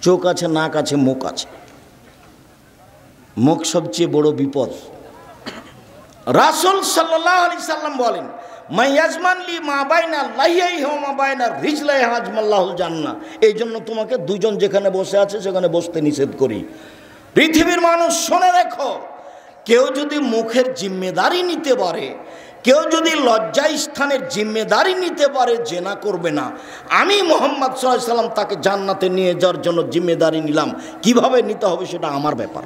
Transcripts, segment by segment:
চোখ আছে, নাক আছে, মুখ আছে। মুখ সবচেয়ে বড় বিপদ। রাসূল সাল্লাল্লাহু আলাইহি সাল্লাম বলেন, মাইয়াজমান লি মা বাইনা লাইয়াইহি ওয়া মা বাইনা রিজলাইহি আজমাল্লাহুল জান্নাহ। এই জন্য তোমাকে দুজন যেখানে বসে আছে সেখানে বসতে নিষেধ করি। পৃথিবীর মানুষ শুনে রেখো, কেউ যদি মুখের জিম্মেদারি নিতে পারে, কেউ যদি লজ্জা স্থানের জিম্মেদারি নিতে পারে, জেনা করবে না, আমি মুহাম্মদ সাল্লাল্লাহু আলাইহি সাল্লাম তাকে জান্নাতে নিয়ে যাওয়ার জন্য জিম্মেদারি নিলাম। কিভাবে নিতে হবে সেটা আমার ব্যাপার।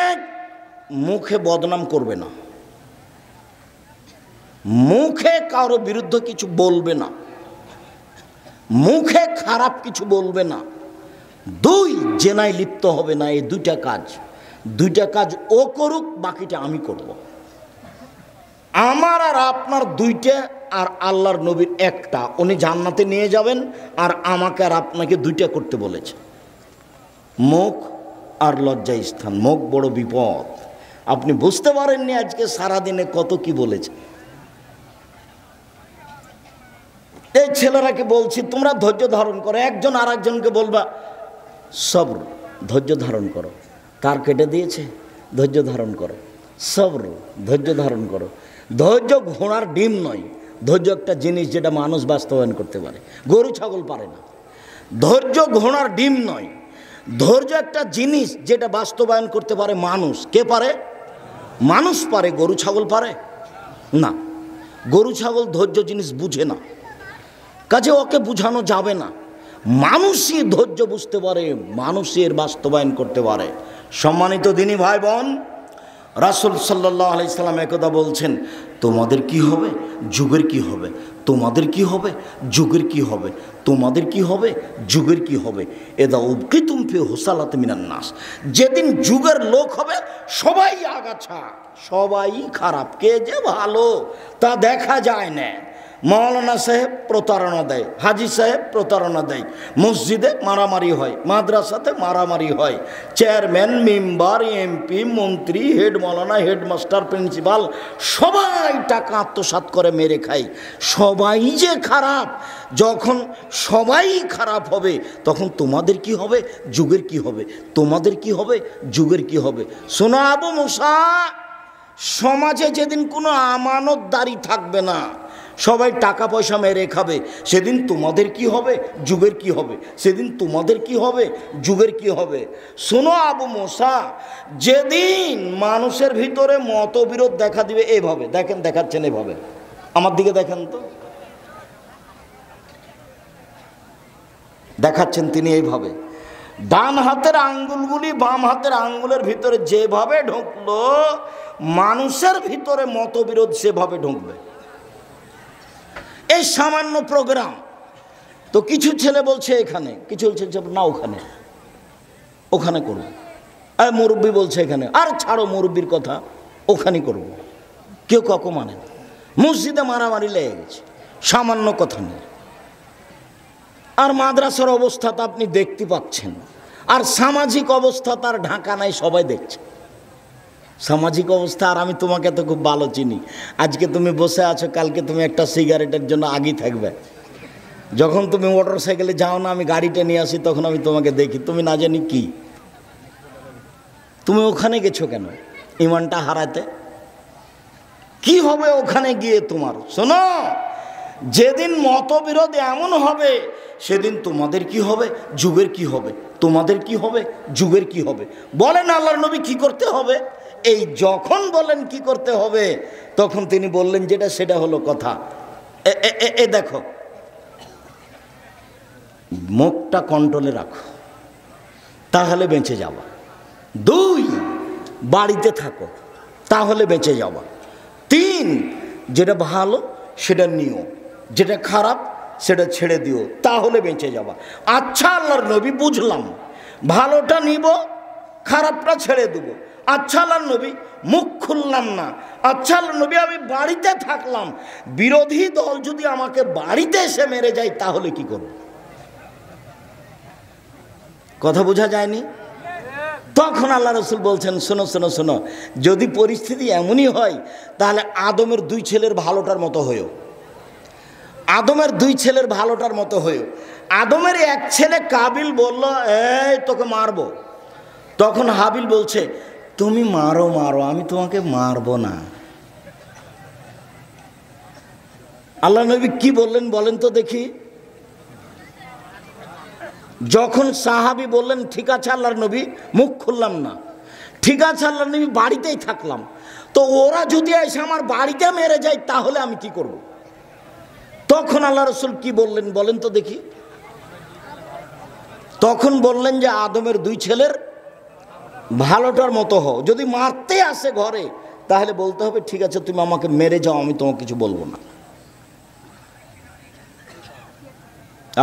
এক, মুখে বদনাম করবে না, মুখে কারো বিরুদ্ধে কিছু বলবে না, মুখে খারাপ কিছু বলবে না। দুই, জেনায় লিপ্ত হবে না। এই দুইটা কাজ ও করুক, বাকিটা আমি করব। আমার আর আপনার দুইটা, আর আল্লাহর নবীর একটা। উনি জান্নাতে নিয়ে যাবেন, আর আমাকে আর আপনাকে দুইটা করতে বলেছে, মুখ আর লজ্জা স্থান। মুখ বড় বিপদ। আপনি বুঝতে পারেননি আজকে সারাদিনে কত কি বলেছে। এই ছেলেরাকে বলছি, তোমরা ধৈর্য ধারণ করো। একজন আর একজনকে বলবা সবর, ধৈর্য ধারণ করো। কার কেটে দিয়েছে? ধৈর্য ধারণ করো। সবর, ধৈর্য ধারণ করো। ধৈর্য ঘোড়ার ডিম নয়। ধৈর্য একটা জিনিস যেটা মানুষ বাস্তবায়ন করতে পারে, গরু ছাগল পারে না। ধৈর্য ঘোড়ার ডিম নয়। ধৈর্য একটা জিনিস যেটা বাস্তবায়ন করতে পারে মানুষ। কে পারে? মানুষ পারে। গরু ছাগল পারে না। গরু ছাগল ধৈর্য জিনিস বুঝে না, কাজে ওকে বুঝানো যাবে না। মানুষই ধৈর্য বুঝতে পারে, মানুষই এর বাস্তবায়ন করতে পারে। সম্মানিত দিনী ভাই বোন, রাসূল সাল্লাল্লাহু আলাইহি সাল্লাম একদা বলছেন, তোমাদের কি হবে? যুগের কি হবে? তোমাদের কি হবে? যুগের কি হবে? তোমাদের কি হবে? যুগের কি হবে? এদা উবকিতুম ফি হুসালাত মিনান নাস। যেদিন যুগের লোক হবে সবাই আগাছা, সবাই খারাপ, কে যে ভালো তা দেখা যায় না। মৌলানা সাহেব প্রতারণা দেয়, হাজি সাহেব প্রতারণা দেয়, মসজিদে মারামারি হয়, মাদ্রাসাতে মারামারি হয়, চেয়ারম্যান, মেম্বার, এমপি, মন্ত্রী, হেড মৌলানা, হেডমাস্টার, প্রিন্সিপাল সবাই টাকা আত্মসাৎ করে মেরে খায়। সবাই যে খারাপ। যখন সবাই খারাপ হবে তখন তোমাদের কি হবে? যুগের কি হবে? তোমাদের কি হবে? যুগের কি হবে? শোনো আবু মুসা, সমাজে যেদিন কোনো আমানতদারি থাকবে না, সবাই টাকা পয়সা মেরে খাবে, সেদিন তোমাদের কি হবে? যুগের কি হবে? সেদিন তোমাদের কি হবে? যুগের কি হবে? শোনো আবু মুসা, যেদিন মানুষের ভিতরে মতবিরোধ দেখা দিবে, এইভাবে দেখেন, দেখাচ্ছেন এভাবে, আমার দিকে দেখেন তো, দেখাচ্ছেন তিনি এইভাবে, ডান হাতের আঙ্গুলগুলি বাম হাতের আঙ্গুলের ভিতরে যেভাবে ঢুকলো, মানুষের ভিতরে মতবিরোধ সেভাবে ঢুকবে। এই সামান্য প্রোগ্রাম তো কিছু ছেলে বলছে এখানে, কিছু বলছে না ওখানে, ওখানে করবো। আর মুরব্বী বলছে এখানে, আর ছাড়ো মুরব্বীর কথা, ওখানে করব। কেউ কাকু মানে না। মসজিদে মারামারি লেগে গেছে সামান্য কথা নিয়ে। আর মাদ্রাসার অবস্থা তো আপনি দেখতে পাচ্ছেন, আর সামাজিক অবস্থা তার ঢাকা নাই, সবাই দেখছে সামাজিক অবস্থা। আর আমি তোমাকে তো খুব ভালো চিনি। আজকে তুমি বসে আছো, কালকে তুমি একটা সিগারেটের জন্য আগেই থাকবে। যখন তুমি মোটর সাইকেলে যাও না, আমি গাড়িটা নিয়ে আসি, তখন আমি তোমাকে দেখি, তুমি না জানি কি, তুমি ওখানে গেছো কেন? ইমানটা হারাতে কি হবে ওখানে গিয়ে তোমার? শোনো, যেদিন মতবিরোধ এমন হবে, সেদিন তোমাদের কি হবে? যুগের কি হবে? তোমাদের কি হবে? যুগের কি হবে? বলেন আল্লাহর নবী কি করতে হবে? এই যখন বলেন কি করতে হবে, তখন তিনি বললেন যেটা, সেটা হলো কথা। এ দেখো, মুখটা কন্ট্রোলে রাখো, তাহলে বেঁচে যাবা। দুই, বাড়িতে থাকো, তাহলে বেঁচে যাবা। তিন, যেটা ভালো সেটা নিও, যেটা খারাপ সেটা ছেড়ে দিও, তাহলে বেঁচে যাবা। আচ্ছা আল্লাহর নবী, বুঝলাম, ভালোটা নিব, খারাপটা ছেড়ে দেবো। আচ্ছা আল্লাহর নবী, মুখ খুললাম না। আচ্ছা আল্লাহর নবী, আমি বাড়িতে থাকলাম, বিরোধী দল যদি আমাকে বাড়িতে এসে মেরে যায়, তাহলে কি করব? কথা বোঝা যায়নি? তখন আল্লাহ রসুল বলছেন, শোনো শোনো শোনো, যদি পরিস্থিতি এমনই হয়, তাহলে আদমের দুই ছেলের ভালোটার মতো হয়েও। আদমের দুই ছেলের ভালোটার মতো হয়েও আদমের এক ছেলে কাবিল বলল, এই তোকে মারবো। তখন হাবিল বলছে, তুমি মারো মারো, আমি তোমাকে মারবো না। আল্লাহ নবী কি বললেন বলেন তো দেখি? যখন সাহাবী বললেন ঠিক আছে আল্লাহর নবী, মুখ খুললাম না, ঠিক আছে আল্লাহর নবী, বাড়িতেই থাকলাম, তো ওরা যদি এসে আমার বাড়িতে মেরে যায় তাহলে আমি কি করব? তখন আল্লাহ রসুল কি বললেন বলেন তো দেখি? তখন বললেন যে আদমের দুই ছেলের ভালোটার মতো হও, যদি মারতে আসে ঘরে তাহলে বলতে হবে ঠিক আছে তুমি আমাকে মেরে যাও, আমি তোমাকে কিছু বলবো না।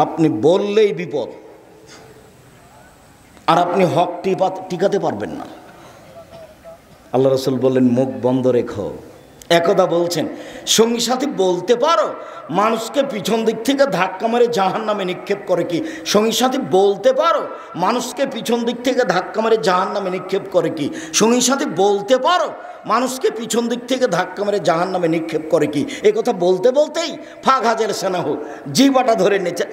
আপনি বললেই বিপদ, আর আপনি হক টিকাতে পারবেন না। আল্লাহ রসুল বললেন মুখ বন্ধ রেখো। একদা বলছেন সঙ্গী সাথী বলতে পারো মানুষকে পিছন দিক থেকে ধাক্কা মেরে জাহান্নামে নিক্ষেপ করে কি? সঙ্গী সাথী বলতে পারো মানুষকে পিছন দিক থেকে ধাক্কা মেরে জাহান্নামে নিক্ষেপ করে কি? সঙ্গী সাথী বলতে পারো মানুষকে পিছন দিক থেকে ধাক্কা মেরে জাহান্নামে নিক্ষেপ করে কি? এ কথা বলতে বলতেই ফাঁক হাজার সেনা হোক জিভাটা ধরে নিচ্ছে,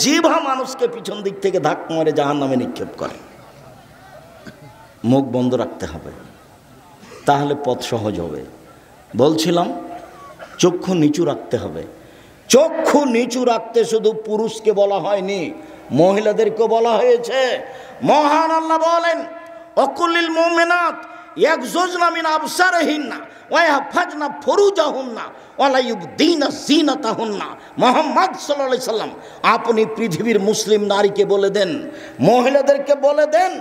জিভা মানুষকে পিছন দিক থেকে ধাক্কা মেরে জাহান্নামে নিক্ষেপ করে। মুখ বন্ধ রাখতে হবে, তাহলে পথ সহজ হবে। বলছিলাম চক্ষু নিচু রাখতে হবে। চক্ষু নিচু রাখতে শুধু পুরুষকে বলা হয়নি, মহিলাদেরকে বলা হয়েছে। মহান আল্লাহ বলেন অকুলিল মুমিনাত ইয়াগজুজনা মিন আবসারিহিন্না ওয়া ইয়াহফাজনা ফুরুজাহুন্না ওয়া লা ইউবদিনা যিনাতাহুন্না। মুহাম্মদ সাল্লাল্লাহু আলাইহি সাল্লাম আপনি পৃথিবীর মুসলিম নারীকে বলে দেন, মহিলাদেরকে বলে দেন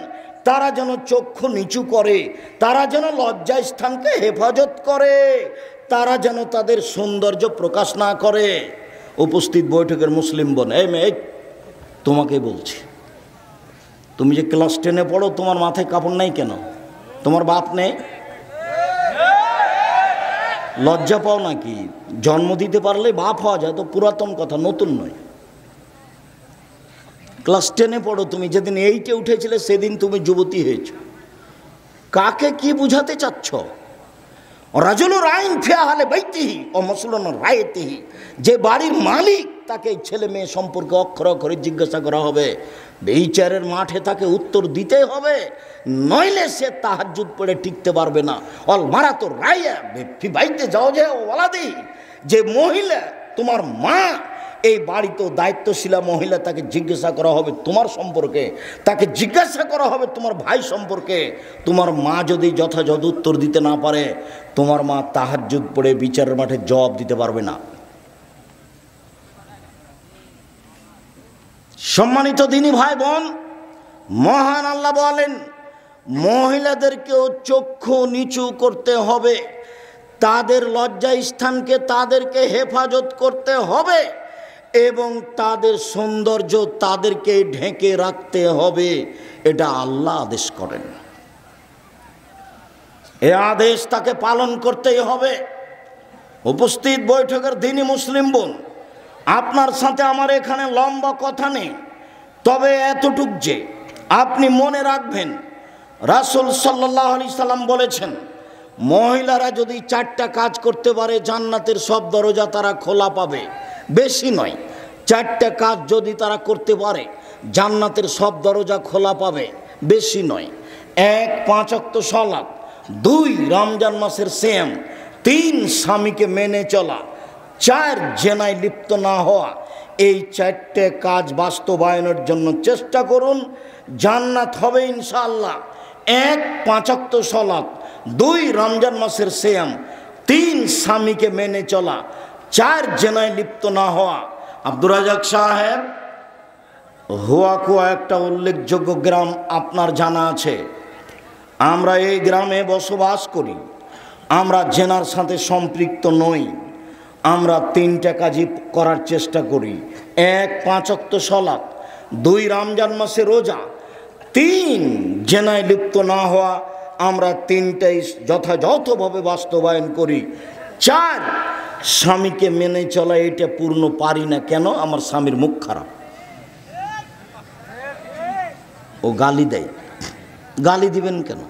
তারা যেন চক্ষু নিচু করে, তারা যেন লজ্জা স্থানকে হেফাজত করে, তারা যেন তাদের সৌন্দর্য প্রকাশ না করে। উপস্থিত বৈঠকের মুসলিম বোন, এই মেয়ে তোমাকে বলছি, তুমি যে ক্লাস 10-এ পড়ো তোমার মাথায় কাপড় নাই কেন? তোমার বাপ নেই? লজ্জা পাও নাকি? জন্ম দিতে পারলে বাপ হওয়া যায়, তো পুরাতন কথা, নতুন নয়। ক্লাস 10-এ পড়ো তুমি, যেদিন 8-এ উঠেছিলে সেদিন তুমি যুবতী হয়েছ। কাকে কি বুঝাতে চাচ্ছ? রাজুলুর আইন ফি আহলি বাইতিহি ও মাসউলুন রায়তিহি, যে বাড়ির মালিক তাকে ছেলে মেয়ে সম্পর্কে অক্ষর অক্ষরে জিজ্ঞাসা করা হবে, বিচারের মাঠে তাকে উত্তর দিতে হবে, নইলে সে তাহাজ্জুদ পড়ে টিকতে পারবে না। অল মারাতুর রায়া ফি বাইতে যাও যে ওয়ালাদি, যে মহিলা তোমার মা, এই বাড়িতে দায়িত্বশীলা মহিলা, তাকে জিজ্ঞাসা করা হবে তোমার সম্পর্কে, তাকে জিজ্ঞাসা করা হবে তোমার ভাই সম্পর্কে। তোমার মা যদি যথাযথ উত্তর দিতে না পারে, তোমার মা তাহাজ্জুদ পড়ে বিচারের মাঠে জবাব দিতে পারবে না। সম্মানিত দিনী ভাই বোন, মহান আল্লাহ বলেন মহিলাদেরকেও চক্ষু নিচু করতে হবে, তাদের লজ্জা স্থানকে তাদেরকে হেফাজত করতে হবে এবং তাদের সৌন্দর্য তাদেরকে ঢেকে রাখতে হবে। এটা আল্লাহ আদেশ করেন, এ আদেশ তাকে পালন করতেই হবে। উপস্থিত বৈঠকের দিনী মুসলিম বোন, আপনার সাথে আমার এখানে লম্বা কথা নেই, তবে এতটুক যে আপনি মনে রাখবেন রাসূল সাল্লাল্লাহু আলাইহি সাল্লাম বলেছেন মহিলারা যদি 4টা কাজ করতে পারে জান্নাতের সব দরজা তারা খোলা পাবে। বেশি নয়, 4টা কাজ যদি তারা করতে পারে জান্নাতের সব দরজা খোলা পাবে, বেশি নয়। 1 5 ওয়াক্ত সালাত, 2 রমজান মাসের সিয়াম, 3 স্বামীকে মেনে চলা, 4 জেনায় লিপ্ত না হওয়া। এই 4টে কাজ বাস্তবায়নের জন্য চেষ্টা করুন, জান্নাত হবে ইনশাআল্লাহ। 1 5 ওয়াক্ত সালাত, 2 রমজান মাসের সিয়াম, 3 স্বামীকে মেনে চলা, 4 জেনায় লিপ্ত না হওয়া। আব্দুর রাজাক সাহেব, হুয়াকুয়া একটা উল্লেখযোগ্য গ্রাম আপনার জানা আছে। আমরা এই গ্রামে বসবাস করি, আমরা জেনার সাথে সম্পৃক্ত নই। আমরা 3টা কাজই করার চেষ্টা করি। 1 5 ওয়াক্ত সালাত, 2 রমজান মাসে রোজা, 3 জেনায় লিপ্ত না হওয়া। আমরা 3টাই যথাযথভাবে বাস্তবায়ন করি। 4 স্বামীকে মেনে চলা, এটা পূর্ণ পারি না। কেন? আমার স্বামীর মুখ খারাপ, ও গালি দেয়। গালি দিবেন কেন?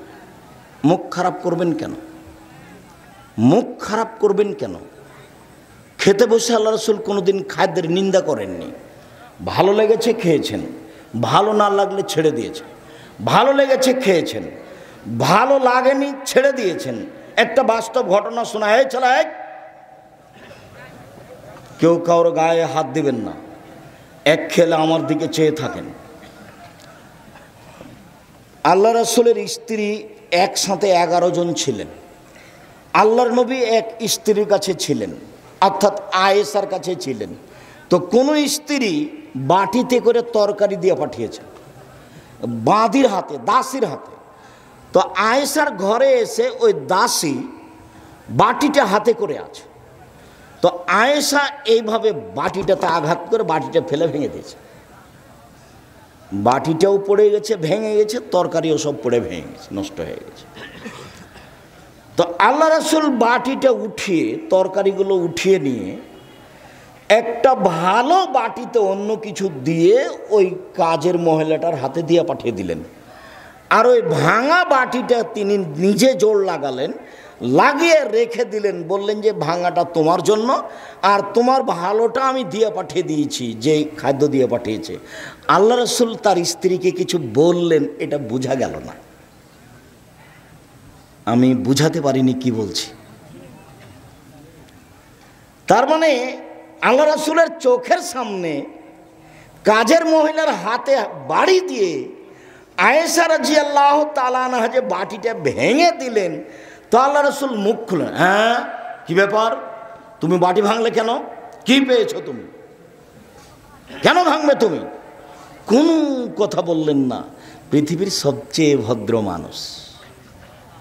মুখ খারাপ করবেন কেন? মুখ খারাপ করবেন কেন? খেতে বসে আল্লাহ রাসূল কোনোদিন খাদ্যের নিন্দা করেননি। ভালো লেগেছে খেয়েছেন, ভালো না লাগলে ছেড়ে দিয়েছেন, ভালো লেগেছে খেয়েছেন, ভালো লাগেনি ছেড়ে দিয়েছেন। একটা বাস্তব ঘটনা শোনা, এই চলা, কেউ কারোর গায়ে হাত দিবেন না, এক খেলে আমার দিকে চেয়ে থাকেন। আল্লাহ রাসূলের স্ত্রী একসাথে 11 জন ছিলেন। আল্লাহর নবী এক স্ত্রীর কাছে ছিলেন, অর্থাৎ আয়েশার কাছে ছিলেন। তো কোনো স্ত্রী বাটিতে করে তরকারি দিয়ে পাঠিয়েছেন বাঁদির হাতে, দাসীর হাতে। তো আয়েশার ঘরে এসে ওই দাসী বাটিটা হাতে করে আছে। তো আয়েশা এইভাবে বাটিটাতে আঘাত করে বাটিটা ফেলে ভেঙে দিয়েছে। বাটিটাও পড়ে গেছে, ভেঙে গেছে, তরকারিও সব পড়ে ভেঙে গেছে, নষ্ট হয়ে গেছে। তো আল্লাহ রাসূল বাটিটা উঠিয়ে, তরকারিগুলো উঠিয়ে নিয়ে একটা ভালো বাটিতে অন্য কিছু দিয়ে ওই কাজের মহিলাটার হাতে দিয়ে পাঠিয়ে দিলেন। আর ওই ভাঙা বাটিটা তিনি নিজে জোর লাগালেন, লাগিয়ে রেখে দিলেন। বললেন যে ভাঙাটা তোমার জন্য, আর তোমার ভালোটা আমি দিয়ে পাঠিয়ে দিয়েছি, যে খাদ্য দিয়ে পাঠিয়েছে। আল্লাহ রাসূল তার স্ত্রীকে কিছু বললেন, এটা বোঝা গেল না। আমি বুঝাতে পারিনি কি বলছি। তার মানে আল্লাহ রাসূলের চোখের সামনে কাজের মহিলার হাতে বাড়ি দিয়ে আয়েশা রাদিয়াল্লাহু তাআলা আনহা যে বাটিটা ভেঙে দিলেন, তো আল্লাহ রাসূল মুখ খুললেন, হ্যাঁ কি ব্যাপার, তুমি বাটি ভাঙলে কেন, কি পেয়েছো তুমি, কেন ভাঙবে তুমি? কোনো কথা বললেন না। পৃথিবীর সবচেয়ে ভদ্র মানুষ।